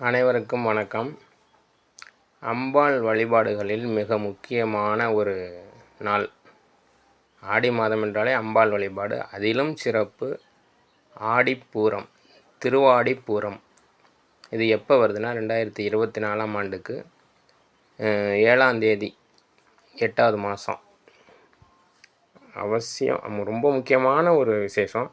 அனைவருக்கும் வணக்கம். அம்பாள் வழிபாடுகளில் மிக முக்கியமான ஒரு நாள். ஆடி மாதம் என்றாலே அம்பாள் வழிபாடு. அதிலும் சிறப்பு ஆடிப்பூரம், திருவாடிப்பூரம். இது எப்போ வருதுன்னா 2024ஆம் ஆண்டுக்கு 7ஆம் தேதி 8வது மாதம். அவசியம் ரொம்ப முக்கியமான ஒரு விசேஷம்.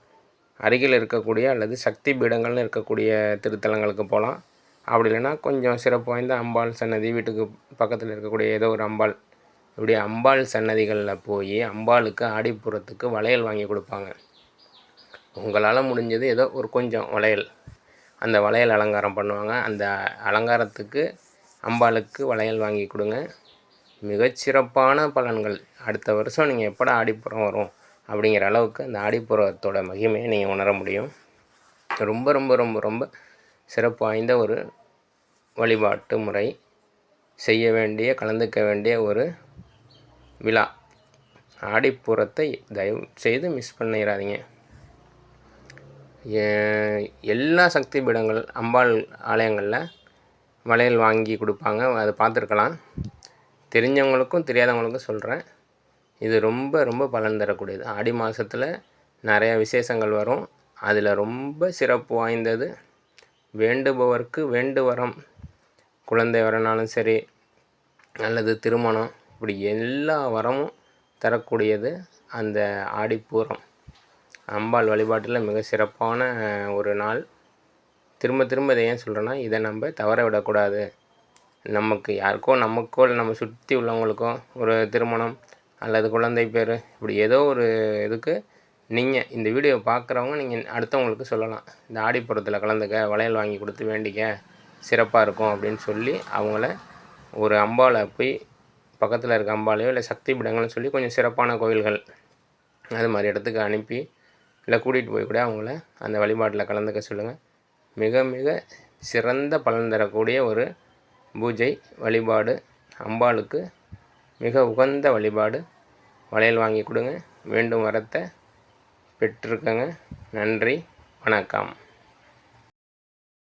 அருகில் இருக்கக்கூடிய அல்லது சக்தி பீடங்கள்னு இருக்கக்கூடிய திருத்தலங்களுக்கு போகலாம். அப்படி இல்லைன்னா கொஞ்சம் சிறப்பு வாய்ந்த அம்பாள் சன்னதி, வீட்டுக்கு பக்கத்தில் இருக்கக்கூடிய ஏதோ ஒரு அம்பாள், இப்படி அம்பாள் சன்னதிகளில் போய் அம்பாளுக்கு ஆடிப்பூரத்துக்கு வளையல் வாங்கி கொடுப்பாங்க. உங்களால் முடிஞ்சது ஏதோ ஒரு கொஞ்சம் வளையல், அந்த வளையல் அலங்காரம் பண்ணுவாங்க. அந்த அலங்காரத்துக்கு அம்பாளுக்கு வளையல் வாங்கி கொடுங்க. மிகச்சிறப்பான பலன்கள். அடுத்த வருஷம் நீங்கள் எப்படா ஆடிப்பூரம் வரும் அப்படிங்கிற அளவுக்கு அந்த ஆடிப்பூரத்தோட மகிமையை நீங்கள் உணர முடியும். ரொம்ப ரொம்ப ரொம்ப ரொம்ப சிறப்பு வாய்ந்த ஒரு வழிபாட்டு முறை. செய்ய வேண்டிய, கலந்துக்க வேண்டிய ஒரு விழா. ஆடிப்பூரத்தை தயவு செய்து மிஸ் பண்ணிடாதீங்க. எல்லா சக்தி பீடங்கள், அம்பாள் ஆலயங்களில் வளையல் வாங்கி கொடுப்பாங்க. அதை பார்த்துருக்கலாம். தெரிஞ்சவங்களுக்கும் தெரியாதவங்களுக்கும் சொல்கிறேன். இது ரொம்ப ரொம்ப பலன் தரக்கூடியது. ஆடி மாதத்தில் நிறையா விசேஷங்கள் வரும். அதில் ரொம்ப சிறப்பு வாய்ந்தது வேண்டுபவர்க்கு வேண்டு வரம். குழந்தை வரனாலும் சரி, அல்லது திருமணம், இப்படி எல்லா வரமும் தரக்கூடியது அந்த ஆடிப்பூரம். அம்பாள் வழிபாட்டில் மிக சிறப்பான ஒரு நாள். திரும்ப திரும்ப இதை ஏன் சொல்கிறேன்னா, இதை நம்ம தவற விடக்கூடாது. நமக்கு யாருக்கோ, நமக்கோ இல்லை நம்ம சுற்றி உள்ளவங்களுக்கோ ஒரு திருமணம் அல்லது குழந்தை பேர், இப்படி ஏதோ ஒரு இதுக்கு நீங்கள் இந்த வீடியோ பார்க்குறவங்க நீங்கள் அடுத்தவங்களுக்கு சொல்லலாம். இந்த ஆடிப்பூரத்தில் கலந்துக்க, வளையல் வாங்கி கொடுத்து வேண்டிக்க, சிறப்பாக இருக்கும் அப்படின்னு சொல்லி அவங்கள ஒரு அம்பாளை போய் பக்கத்தில் இருக்க அம்பாளையோ இல்லை சக்தி பீடங்கள்னு சொல்லி கொஞ்சம் சிறப்பான கோயில்கள் அது மாதிரி இடத்துக்கு அனுப்பி இல்லை கூட்டிகிட்டு போய் கூட அவங்கள அந்த வழிபாட்டில் கலந்துக்க சொல்லுங்கள். மிக மிக சிறந்த பலன் தரக்கூடிய ஒரு பூஜை வழிபாடு. அம்பாளுக்கு மிக உகந்த வழிபாடு. வளையல் வாங்கி கொடுங்க. வேண்டும் வரத்தை பெற்றிருக்கங்க. நன்றி, வணக்கம்.